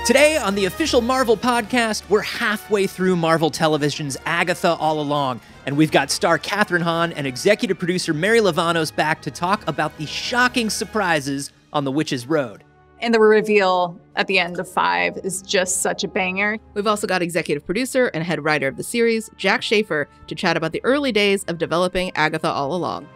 Today on the official Marvel podcast, we're halfway through Marvel Television's Agatha All Along, and we've got star Kathryn Hahn and executive producer Mary Lavanos back to talk about the shocking surprises on The Witch's Road. And the reveal at the end of 5 is just such a banger. We've also got executive producer and head writer of the series, Jac Schaeffer, to chat about the early days of developing Agatha All Along.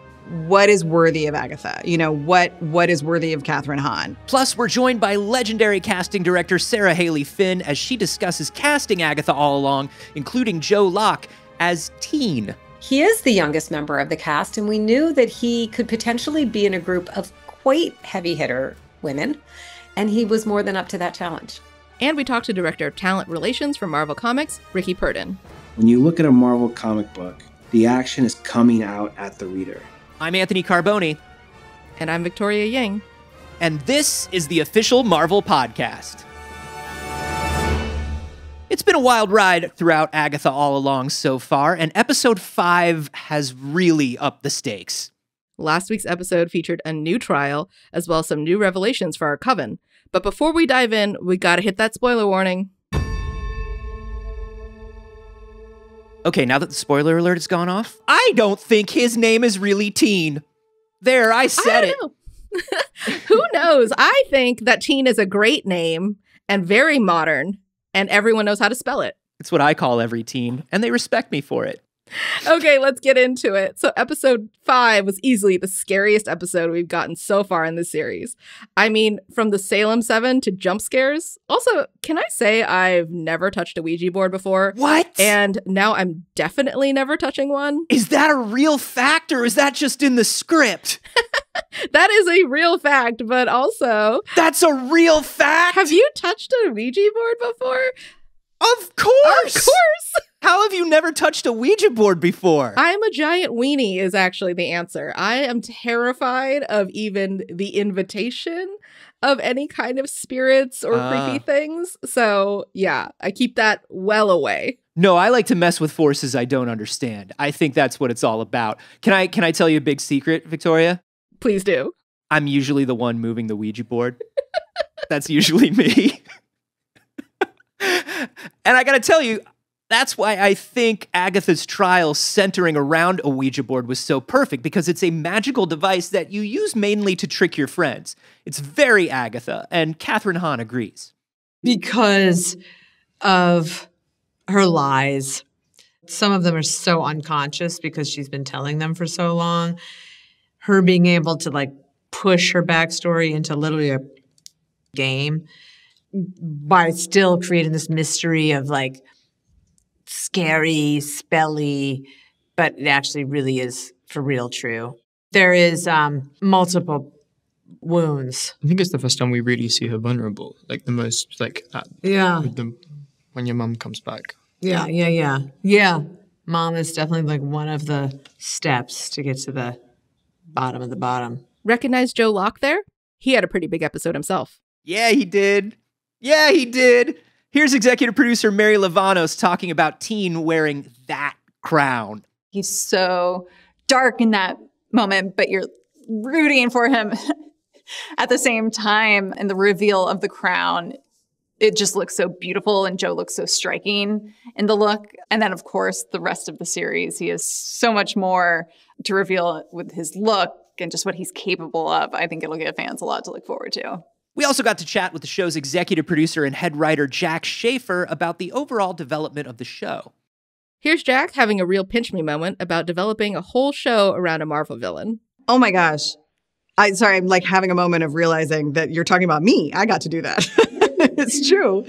What is worthy of Agatha? You know, what is worthy of Kathryn Hahn? Plus, we're joined by legendary casting director Sarah Haley Finn as she discusses casting Agatha All Along, including Joe Locke as teen. He is the youngest member of the cast, and we knew that he could potentially be in a group of quite heavy hitter women, and he was more than up to that challenge. And we talked to Director of Talent Relations for Marvel Comics, Ricky Purdon. When you look at a Marvel comic book, the action is coming out at the reader. I'm Anthony Carboni. And I'm Victoria Yang. And this is the official Marvel podcast. It's been a wild ride throughout Agatha All Along so far, and episode 5 has really upped the stakes. Last week's episode featured a new trial, as well as some new revelations for our coven. But before we dive in, we gotta hit that spoiler warning. Okay, now that the spoiler alert has gone off, I don't think his name is really Teen. There, I said it. Who knows? I think that Teen is a great name and very modern, and everyone knows how to spell it. It's what I call every teen, and they respect me for it. Okay, let's get into it. So episode 5 was easily the scariest episode we've gotten so far in this series. I mean, from the Salem 7 to jump scares. Also, can I say I've never touched a Ouija board before? What? And now I'm definitely never touching one. Is that a real fact, or is that just in the script? That is a real fact, but also... That's a real fact? Have you touched a Ouija board before? Of course! Of course! How have you never touched a Ouija board before? I'm a giant weenie is actually the answer. I am terrified of even the invitation of any kind of spirits or creepy things. So yeah, I keep that well away. No, I like to mess with forces I don't understand. I think that's what it's all about. Can I tell you a big secret, Victoria? Please do. I'm usually the one moving the Ouija board. That's usually me. And I gotta tell you, that's why I think Agatha's trial centering around a Ouija board was so perfect, because it's a magical device that you use mainly to trick your friends. It's very Agatha, and Kathryn Hahn agrees. Because of her lies. Some of them are so unconscious because she's been telling them for so long. Her being able to like push her backstory into literally a game by still creating this mystery of like scary, spelly, but it actually really is for real true. There is multiple wounds. I think it's the first time we really see her vulnerable, like the most, like when your mum comes back. Yeah. Mom is definitely like one of the steps to get to the bottom of the bottom. Recognize Joe Locke there? He had a pretty big episode himself. Yeah, he did. Here's executive producer Mary Lavanos talking about Teen wearing that crown. He's so dark in that moment, but you're rooting for him at the same time. And the reveal of the crown, it just looks so beautiful, and Joe looks so striking in the look. And then, of course, the rest of the series, he has so much more to reveal with his look and just what he's capable of. I think it'll give fans a lot to look forward to. We also got to chat with the show's executive producer and head writer Jac Schaeffer about the overall development of the show. Here's Jac having a real pinch me moment about developing a whole show around a Marvel villain. Oh my gosh. I'm like having a moment of realizing that you're talking about me. I got to do that. It's true.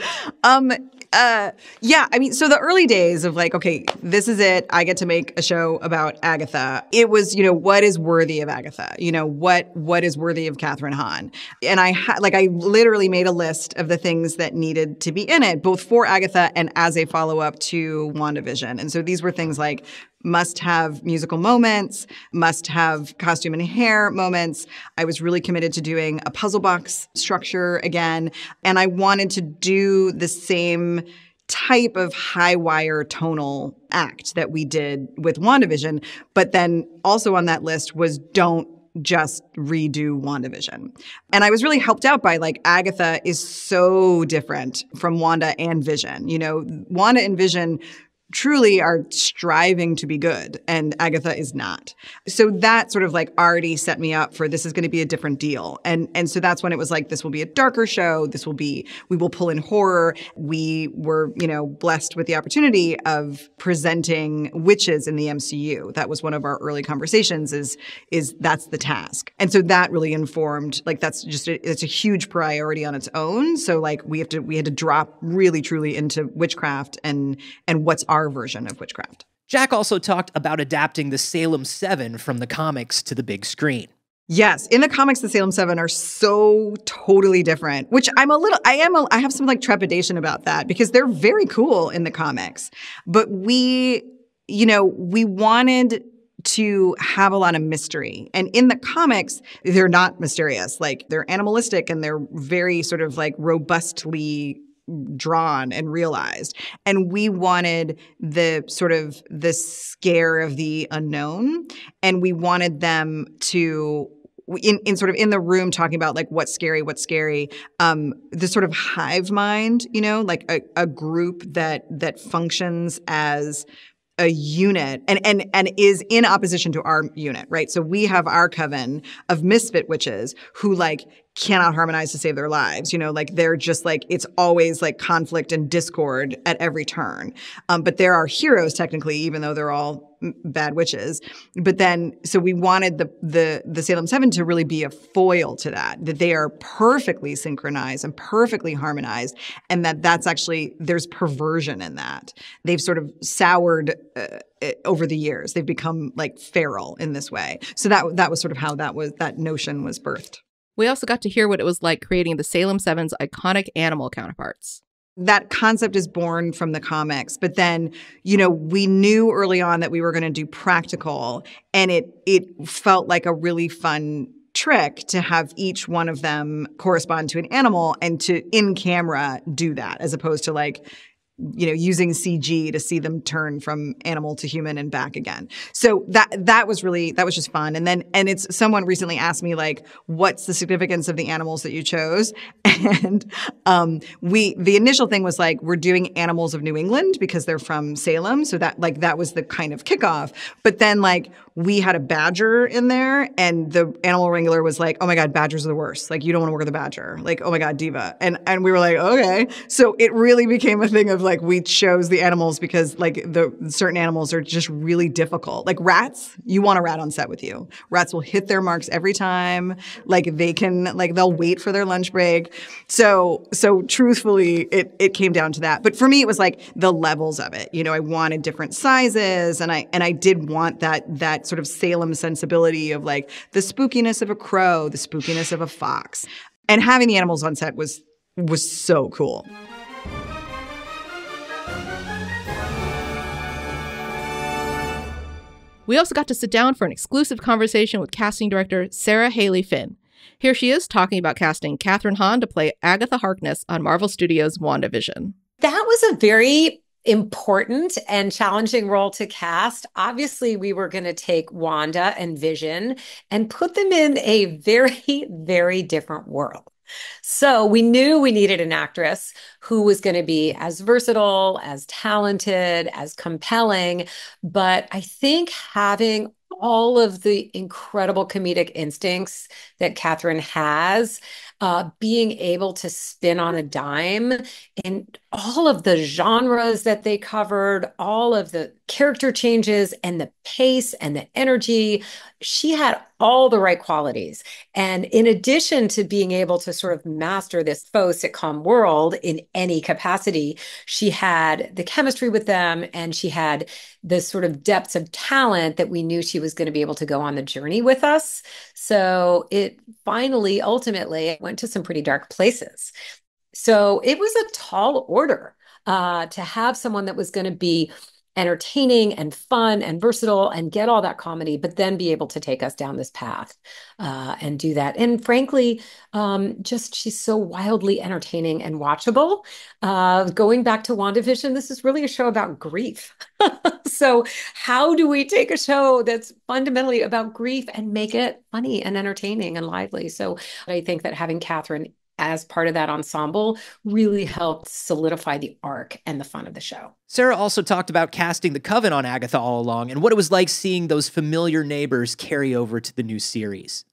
Yeah, I mean, so the early days of like, okay, this is it. I get to make a show about Agatha. It was, what is worthy of Agatha? What is worthy of Kathryn Hahn? And I literally made a list of the things that needed to be in it, both for Agatha and as a follow-up to WandaVision. And so these were things like must have musical moments, must have costume and hair moments. I was really committed to doing a puzzle box structure again. And I wanted to do the same type of high wire tonal act that we did with WandaVision. But then also on that list was don't just redo WandaVision. And I was really helped out by like Agatha is so different from Wanda and Vision. You know, Wanda and Vision truly are striving to be good, and Agatha is not. So that sort of like already set me up for this is going to be a different deal. And so that's when it was like, this will be a darker show. We will pull in horror. We were, you know, blessed with the opportunity of presenting witches in the MCU. That was one of our early conversations is that's the task. And so that really informed, like, that's just, it's a huge priority on its own. So like we had to drop really truly into witchcraft and what's our version of witchcraft. Jack also talked about adapting the Salem 7 from the comics to the big screen. Yes, in the comics, the Salem 7 are so totally different, which I have some like trepidation about that because they're very cool in the comics. But we wanted to have a lot of mystery. And in the comics, they're not mysterious. Like, they're animalistic and they're very sort of like robustly drawn and realized. And we wanted the scare of the unknown. And we wanted them to, in the room talking about like what's scary, the sort of hive mind, you know, like a group that functions as a unit and is in opposition to our unit, right? So we have our coven of misfit witches who like cannot harmonize to save their lives. You know, like they're just like, it's always like conflict and discord at every turn. But they're our heroes technically, even though they're all bad witches. But then, so we wanted the Salem 7 to really be a foil to that they are perfectly synchronized and perfectly harmonized. And that's actually, there's perversion in that. They've sort of soured over the years. They've become like feral in this way. So that was sort of how that notion was birthed. We also got to hear what it was like creating the Salem 7's iconic animal counterparts. That concept is born from the comics, but then, you know, we knew early on that we were going to do practical, and it felt like a really fun trick to have each one of them correspond to an animal and to in camera do that, as opposed to like, you know, using CG to see them turn from animal to human and back again. So that was just fun. And it's someone recently asked me like, what's the significance of the animals that you chose? And the initial thing was like, we're doing animals of New England because they're from Salem. So that was the kind of kickoff. But then like we had a badger in there, and the animal wrangler was like, oh my God, badgers are the worst. Like, you don't want to work with a badger. Like, oh my God, diva. And we were like, okay. So it really became a thing of like, we chose the animals because like the certain animals are just really difficult. Like rats, you want a rat on set with you. Rats will hit their marks every time. Like they'll wait for their lunch break. So truthfully, it came down to that. But for me, it was like the levels of it. You know, I wanted different sizes, and I did want that sort of Salem sensibility of like the spookiness of a crow, the spookiness of a fox. And having the animals on set was so cool. We also got to sit down for an exclusive conversation with casting director Sarah Haley Finn. Here she is talking about casting Kathryn Hahn to play Agatha Harkness on Marvel Studios' WandaVision. That was a very important and challenging role to cast. Obviously, we were going to take Wanda and Vision and put them in a very, very different world. So we knew we needed an actress who was going to be as versatile, as talented, as compelling. But I think having all of the incredible comedic instincts that Kathryn has, being able to spin on a dime and all of the genres that they covered, all of the character changes and the pace and the energy, she had all the right qualities. And in addition to being able to sort of master this faux sitcom world in any capacity, she had the chemistry with them, and she had the sort of depths of talent that we knew she was going to be able to go on the journey with us. So it finally, ultimately, went to some pretty dark places. So it was a tall order to have someone that was going to be entertaining and fun and versatile and get all that comedy, but then be able to take us down this path and do that. And frankly, just she's so wildly entertaining and watchable. Going back to WandaVision, this is really a show about grief. So how do we take a show that's fundamentally about grief and make it funny and entertaining and lively? So I think that having Catherine as part of that ensemble really helped solidify the arc and the fun of the show. Sarah also talked about casting the Coven on Agatha all along and what it was like seeing those familiar neighbors carry over to the new series.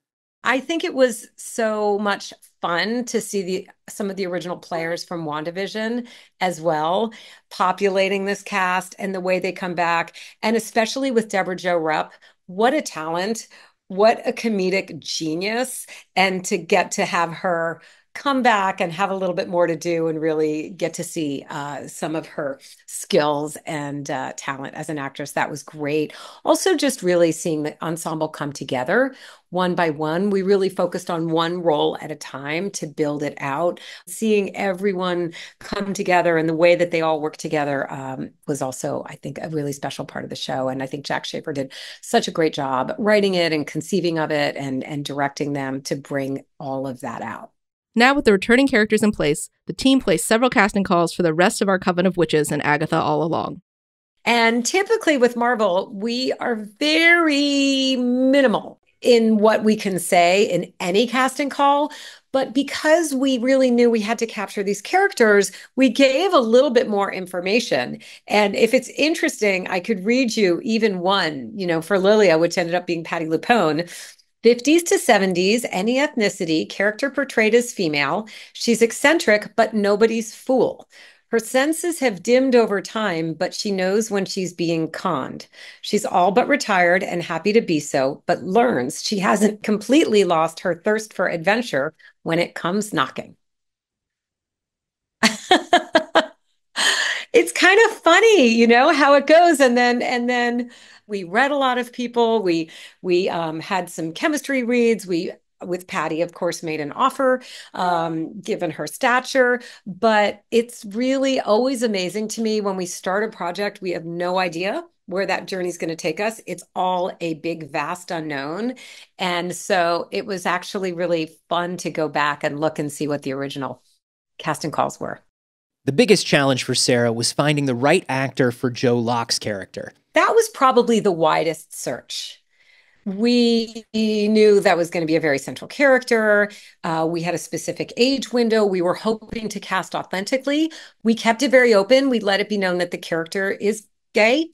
I think it was so much fun to see some of the original players from WandaVision as well, populating this cast and the way they come back, and especially with Deborah Jo Rupp. What a talent, what a comedic genius, and to get to have her come back and have a little bit more to do and really get to see some of her skills and talent as an actress. That was great. Also, just really seeing the ensemble come together one by one. We really focused on one role at a time to build it out. Seeing everyone come together and the way that they all work together was also, I think, a really special part of the show. And I think Jack Schaefer did such a great job writing it and conceiving of it and directing them to bring all of that out. Now, with the returning characters in place, the team placed several casting calls for the rest of our Coven of Witches and Agatha all along. And typically with Marvel, we are very minimal in what we can say in any casting call. But because we really knew we had to capture these characters, we gave a little bit more information. And if it's interesting, I could read you even one, for Lilia, which ended up being Patti LuPone. 50s to 70s, any ethnicity, character portrayed as female. She's eccentric, but nobody's fool. Her senses have dimmed over time, but she knows when she's being conned. She's all but retired and happy to be so, but learns she hasn't completely lost her thirst for adventure when it comes knocking. It's kind of funny, how it goes. And then we read a lot of people. We had some chemistry reads. We, with Patti, of course, made an offer, given her stature. But it's really always amazing to me when we start a project, we have no idea where that journey is going to take us. It's all a big, vast unknown. And so it was actually really fun to go back and look and see what the original casting calls were. The biggest challenge for Sarah was finding the right actor for Joe Locke's character. That was probably the widest search. We knew that was going to be a very central character. We had a specific age window. We were hoping to cast authentically. We kept it very open. We let it be known that the character is gay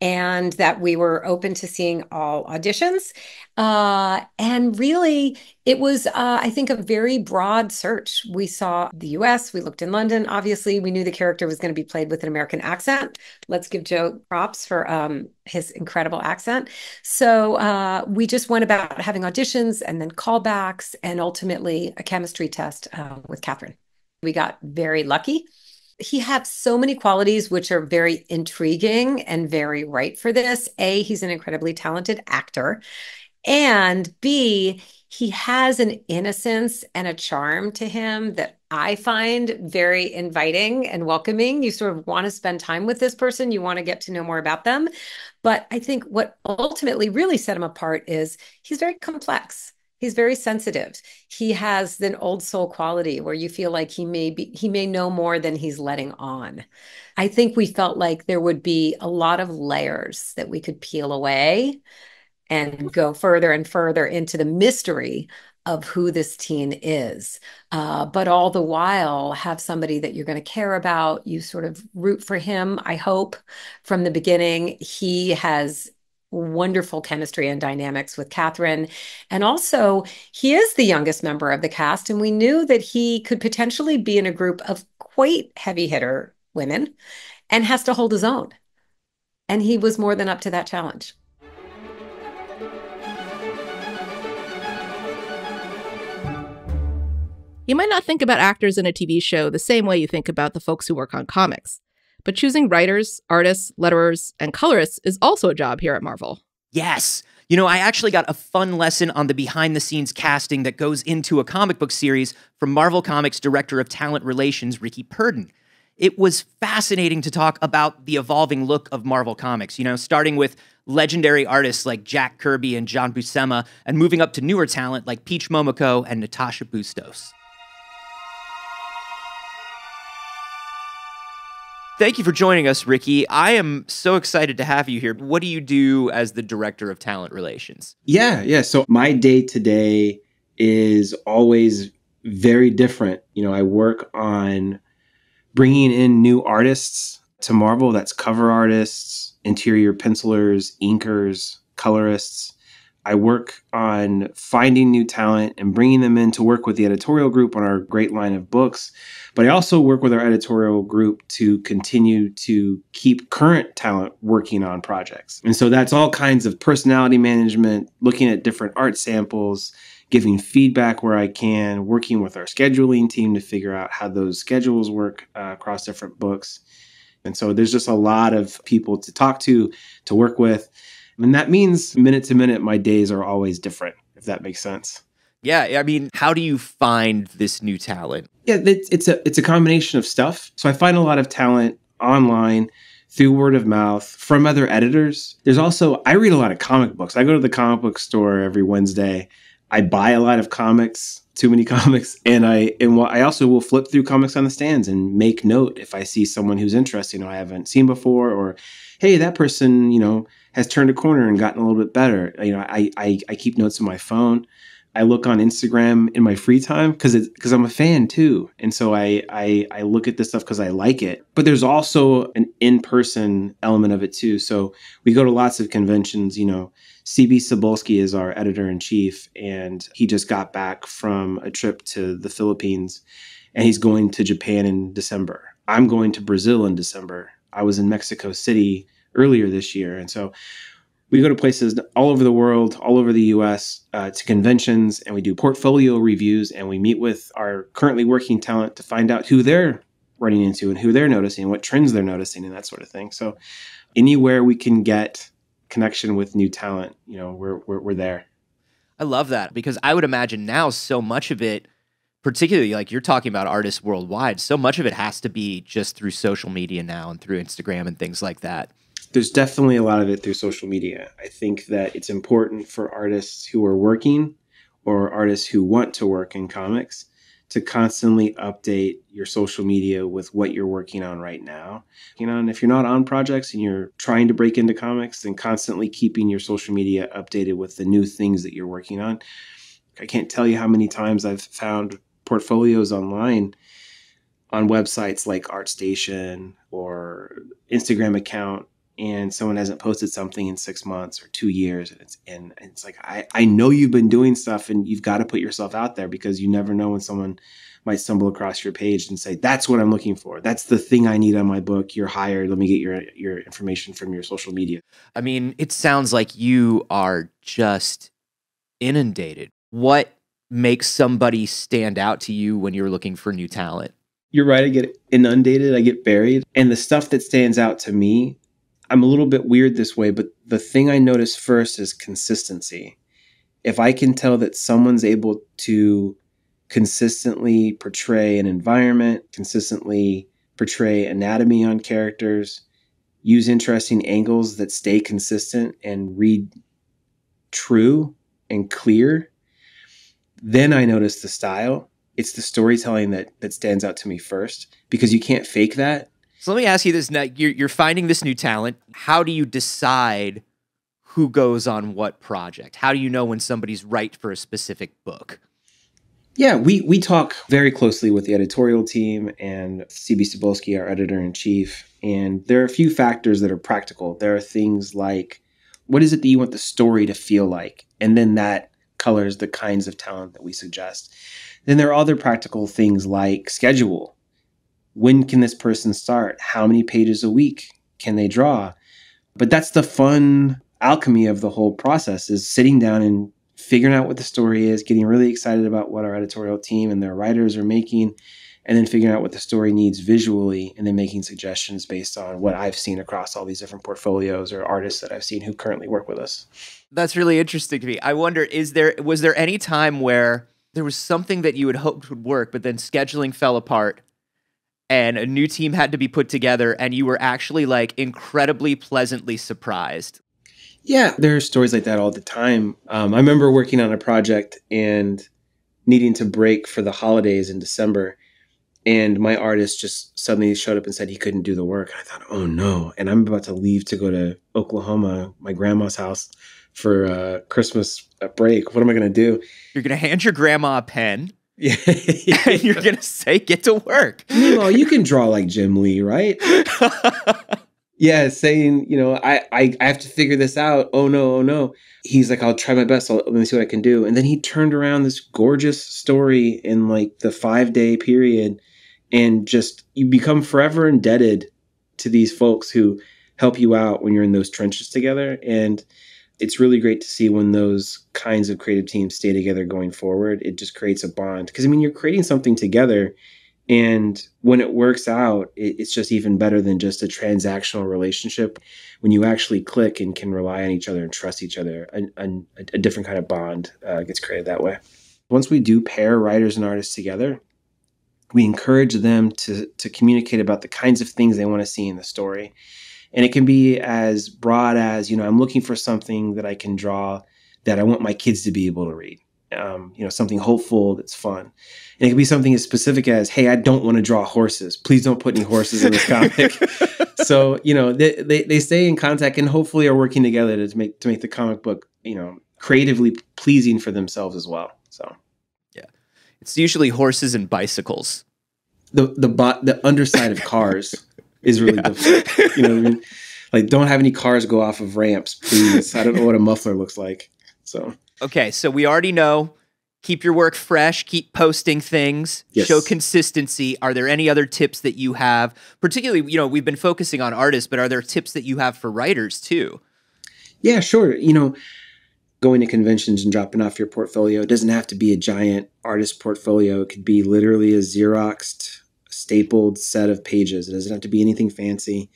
and that we were open to seeing all auditions. And really, it was, I think, a very broad search. We saw the US, we looked in London. Obviously, we knew the character was going to be played with an American accent. Let's give Joe props for his incredible accent. So we just went about having auditions and then callbacks and ultimately a chemistry test with Catherine. We got very lucky. He has so many qualities which are very intriguing and very right for this. A, he's an incredibly talented actor. And B, he has an innocence and a charm to him that I find very inviting and welcoming. You sort of want to spend time with this person. You want to get to know more about them. But I think what ultimately really set him apart is he's very complex. He's very sensitive. He has an old soul quality where you feel like he may know more than he's letting on. I think we felt like there would be a lot of layers that we could peel away and go further and further into the mystery of who this teen is. But all the while have somebody that you're going to care about. You sort of root for him, I hope, from the beginning. He has wonderful chemistry and dynamics with Catherine. And also, he is the youngest member of the cast, and we knew that he could potentially be in a group of quite heavy hitter women and has to hold his own. And he was more than up to that challenge. You might not think about actors in a TV show the same way you think about the folks who work on comics. But choosing writers, artists, letterers, and colorists is also a job here at Marvel. Yes. I actually got a fun lesson on the behind-the-scenes casting that goes into a comic book series from Marvel Comics Director of Talent Relations, Ricky Purdon. it was fascinating to talk about the evolving look of Marvel Comics, starting with legendary artists like Jack Kirby and John Buscema, and moving up to newer talent like Peach Momoko and Natasha Bustos. Thank you for joining us, Ricky. I am so excited to have you here. What do you do as the Director of Talent Relations? Yeah. So my day-to-day is always very different. I work on bringing in new artists to Marvel. That's cover artists, interior pencilers, inkers, colorists. I work on finding new talent and bringing them in to work with the editorial group on our great line of books. But I also work with our editorial group to continue to keep current talent working on projects. And so that's all kinds of personality management, looking at different art samples, giving feedback where I can, working with our scheduling team to figure out how those schedules work across different books. And so there's just a lot of people to talk to work with. And that means minute to minute, my days are always different, if that makes sense. Yeah, I mean, how do you find this new talent? Yeah, it's a combination of stuff. So I find a lot of talent online through word of mouth from other editors. There's also, I read a lot of comic books. I go to the comic book store every Wednesday. I buy a lot of comics, too many comics, and I also will flip through comics on the stands and make note if I see someone who's interesting I haven't seen before, or hey, that person, has turned a corner and gotten a little bit better. I keep notes on my phone. I look on Instagram in my free time because I'm a fan too. And so I look at this stuff because I like it. But there's also an in-person element of it too. So we go to lots of conventions. CB Cebulski is our editor-in-chief, and he just got back from a trip to the Philippines, and he's going to Japan in December. I'm going to Brazil in December. I was in Mexico City earlier this year. And so we go to places all over the world, all over the US, to conventions, and we do portfolio reviews, and we meet with our currently working talent to find out who they're running into and who they're noticing, what trends they're noticing, and that sort of thing. So anywhere we can get connection with new talent, we're there. I love that, because I would imagine now so much of it, particularly like you're talking about artists worldwide, so much of it has to be just through social media now and through Instagram and things like that. There's definitely a lot of it through social media. I think that it's important for artists who are working or artists who want to work in comics to constantly update your social media with what you're working on right now. And if you're not on projects and you're trying to break into comics, then constantly keeping your social media updated with the new things that you're working on. I can't tell you how many times I've found portfolios online on websites like ArtStation or Instagram account, and someone hasn't posted something in 6 months or 2 years. And it's like, I know you've been doing stuff, and you've got to put yourself out there, because you never know when someone might stumble across your page and say, that's what I'm looking for. That's the thing I need on my book. You're hired. Let me get your information from your social media. I mean, it sounds like you are just inundated. What makes somebody stand out to you when you're looking for new talent? You're right. I get inundated. I get buried. And the stuff that stands out to me, I'm a little bit weird this way, but the thing I notice first is consistency. If I can tell that someone's able to consistently portray an environment, consistently portray anatomy on characters, use interesting angles that stay consistent and read true and clear, then I notice the style. It's the storytelling that stands out to me first, because you can't fake that. So let me ask you this now. You're finding this new talent. How do you decide who goes on what project? How do you know when somebody's right for a specific book? Yeah, we talk very closely with the editorial team and CB Cebulski, our editor-in-chief. And there are a few factors that are practical. There are things like, what is it that you want the story to feel like? And then that colors the kinds of talent that we suggest. Then there are other practical things like schedule. When can this person start? How many pages a week can they draw? But that's the fun alchemy of the whole process, is sitting down and figuring out what the story is, getting really excited about what our editorial team and their writers are making, and then figuring out what the story needs visually, and then making suggestions based on what I've seen across all these different portfolios or artists that I've seen who currently work with us. That's really interesting to me. I wonder, was there any time where there was something that you had hoped would work, but then scheduling fell apart, and a new team had to be put together, and you were actually like incredibly pleasantly surprised. Yeah, there are stories like that all the time. I remember working on a project and needing to break for the holidays in December. And my artist just suddenly showed up and said he couldn't do the work. And I thought, oh no. And I'm about to leave to go to Oklahoma, my grandma's house, for Christmas break. What am I going to do? You're going to hand your grandma a pen. Yeah. And you're going to say, get to work. Meanwhile, you can draw like Jim Lee, right? Yeah, saying, I have to figure this out. Oh no, oh no. He's like, I'll try my best. Let me see what I can do. And then he turned around this gorgeous story in like the 5-day period. And just, you become forever indebted to these folks who help you out when you're in those trenches together. And it's really great to see when those kinds of creative teams stay together going forward. It just creates a bond. Because, you're creating something together. And when it works out, it's just even better than just a transactional relationship. When you actually click and can rely on each other and trust each other, a different kind of bond gets created that way. Once we do pair writers and artists together, we encourage them to communicate about the kinds of things they want to see in the story. And it can be as broad as, I'm looking for something that I can draw that I want my kids to be able to read. Something hopeful that's fun. And it can be something as specific as, hey, I don't want to draw horses. Please don't put any horses in this comic. So, they stay in contact and hopefully are working together to make the comic book, creatively pleasing for themselves as well. So, yeah, it's usually horses and bicycles. The underside of cars is really difficult. You know what I mean? Like, don't have any cars go off of ramps, please. I don't know what a muffler looks like. So. Okay, so we already know, keep your work fresh, keep posting things, yes. Show consistency. Are there any other tips that you have? Particularly, we've been focusing on artists, but are there tips that you have for writers too? Yeah, sure. Going to conventions and dropping off your portfolio, it doesn't have to be a giant artist portfolio. It could be literally a Xeroxed, stapled set of pages. It doesn't have to be anything fancy.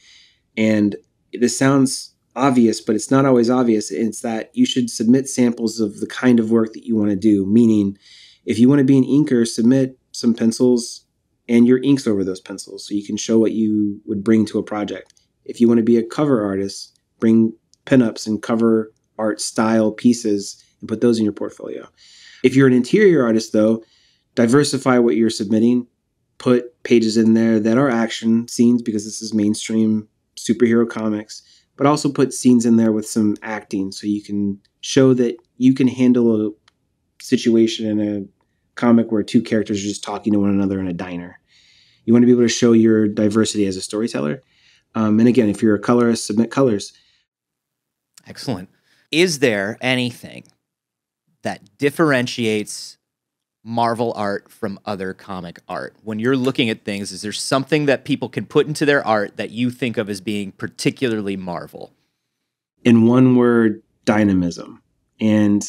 And this sounds obvious, but it's not always obvious. It's that you should submit samples of the kind of work that you want to do. Meaning, if you want to be an inker, submit some pencils and your inks over those pencils so you can show what you would bring to a project. If you want to be a cover artist, bring pinups and cover art style pieces and put those in your portfolio. If you're an interior artist, though, diversify what you're submitting. Put pages in there that are action scenes because this is mainstream superhero comics. But also put scenes in there with some acting so you can show that you can handle a situation in a comic where two characters are just talking to one another in a diner. You want to be able to show your diversity as a storyteller. And again, if you're a colorist, submit colors. Excellent. Is there anything that differentiates Marvel art from other comic art? When you're looking at things, is there something that people can put into their art that you think of as being particularly Marvel? In one word, dynamism. And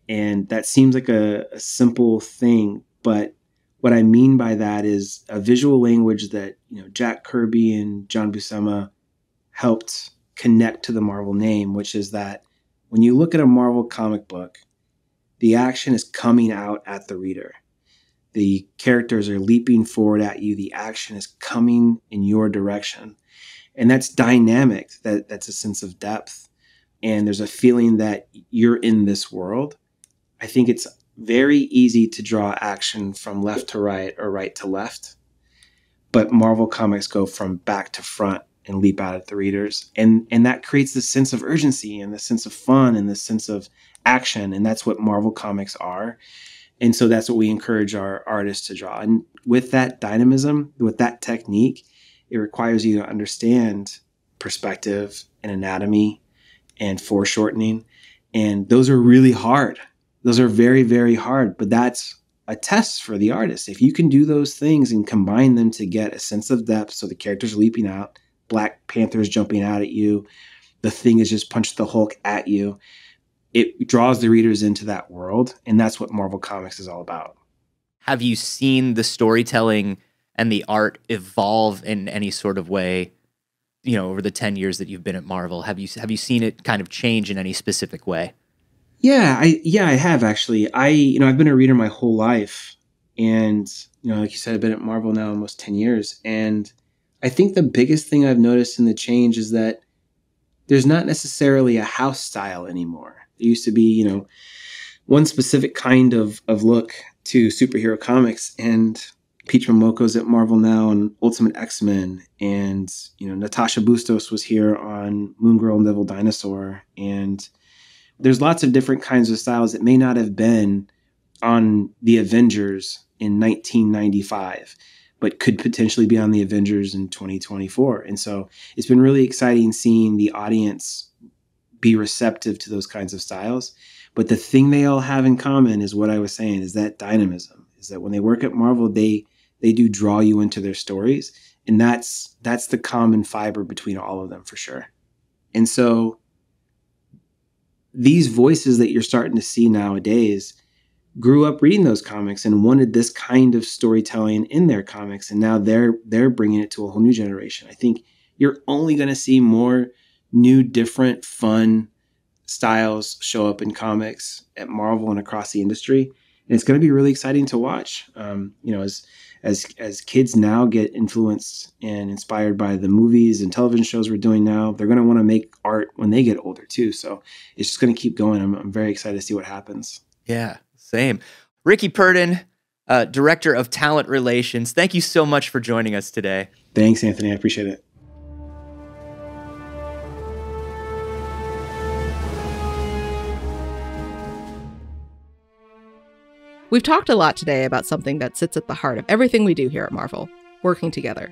that seems like a simple thing, but what I mean by that is a visual language that, Jack Kirby and John Buscema helped connect to the Marvel name, which is that when you look at a Marvel comic book, the action is coming out at the reader. The characters are leaping forward at you. The action is coming in your direction. And that's dynamic. That's a sense of depth. And there's a feeling that you're in this world. I think it's very easy to draw action from left to right or right to left. But Marvel comics go from back to front and leap out at the readers. And that creates this sense of urgency and the sense of fun and the sense of action. And that's what Marvel comics are. And so that's what we encourage our artists to draw. And with that dynamism, with that technique, it requires you to understand perspective and anatomy and foreshortening. And those are really hard. Those are very, very hard. But that's a test for the artist. If you can do those things and combine them to get a sense of depth, so the character's leaping out, Black Panther's jumping out at you, the Thing is just punched the Hulk at you, it draws the readers into that world. And that's what Marvel Comics is all about. Have you seen the storytelling and the art evolve in any sort of way, over the 10 years that you've been at Marvel? Have you seen it kind of change in any specific way? Yeah, I have actually. I've been a reader my whole life. And, like you said, I've been at Marvel now almost 10 years. And I think the biggest thing I've noticed in the change is that there's not necessarily a house style anymore. There used to be, one specific kind of look to superhero comics. And Peach Momoko's at Marvel now and Ultimate X-Men. And, Natasha Bustos was here on Moon Girl and Devil Dinosaur. And there's lots of different kinds of styles that may not have been on the Avengers in 1995, but could potentially be on the Avengers in 2024. And so it's been really exciting seeing the audience be receptive to those kinds of styles. But the thing they all have in common is what I was saying, is that dynamism, is that when they work at Marvel, they do draw you into their stories. And that's the common fiber between all of them for sure. And so these voices that you're starting to see nowadays grew up reading those comics and wanted this kind of storytelling in their comics. And now they're bringing it to a whole new generation. I think you're only going to see more new, different, fun styles show up in comics at Marvel and across the industry. And it's going to be really exciting to watch. As kids now get influenced and inspired by the movies and television shows we're doing now, they're going to want to make art when they get older too. So it's just going to keep going. I'm very excited to see what happens. Yeah, same. Ricky Purdon, Director of Talent Relations, thank you so much for joining us today. Thanks, Anthony. I appreciate it. We've talked a lot today about something that sits at the heart of everything we do here at Marvel, working together.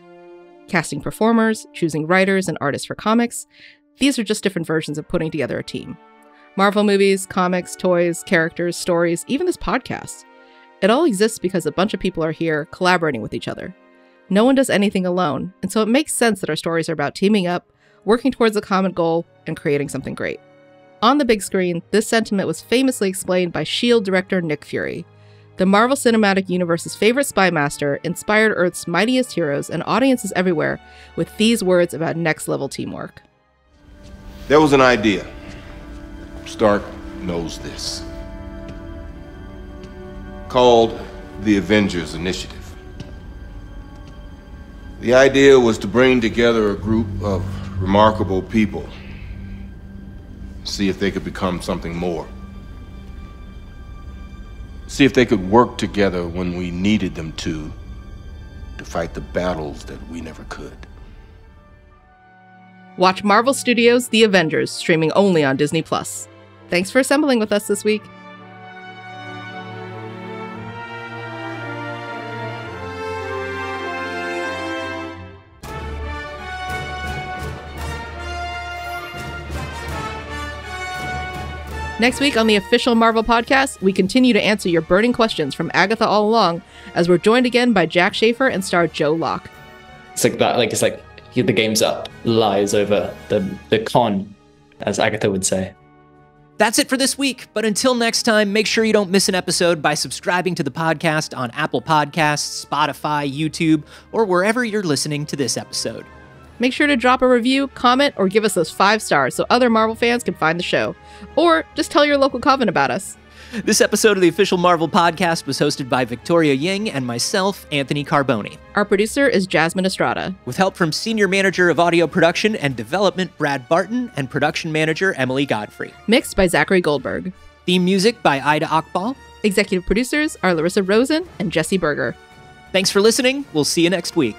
Casting performers, choosing writers and artists for comics, these are just different versions of putting together a team. Marvel movies, comics, toys, characters, stories, even this podcast. It all exists because a bunch of people are here collaborating with each other. No one does anything alone, and so it makes sense that our stories are about teaming up, working towards a common goal, and creating something great. On the big screen, this sentiment was famously explained by S.H.I.E.L.D. director Nick Fury. The Marvel Cinematic Universe's favorite spy master inspired Earth's mightiest heroes and audiences everywhere with these words about next-level teamwork. There was an idea. Stark knows this. Called the Avengers Initiative. The idea was to bring together a group of remarkable people, see if they could become something more. See if they could work together when we needed them to fight the battles that we never could. Watch Marvel Studios' The Avengers, streaming only on Disney+. Thanks for assembling with us this week. Next week on the official Marvel podcast, we continue to answer your burning questions from Agatha All Along as we're joined again by Jack Schaefer and star Joe Locke. It's like that, it's like the game's up, lies over the con, as Agatha would say. That's it for this week, but until next time, make sure you don't miss an episode by subscribing to the podcast on Apple Podcasts, Spotify, YouTube, or wherever you're listening to this episode. Make sure to drop a review, comment, or give us those 5 stars so other Marvel fans can find the show. Or just tell your local coven about us. This episode of the official Marvel podcast was hosted by Victoria Ying and myself, Anthony Carboni. Our producer is Jasmine Estrada. With help from Senior Manager of Audio Production and Development Brad Barton and Production Manager Emily Godfrey. Mixed by Zachary Goldberg. Theme music by Ida Akbal. Executive producers are Larissa Rosen and Jesse Berger. Thanks for listening. We'll see you next week.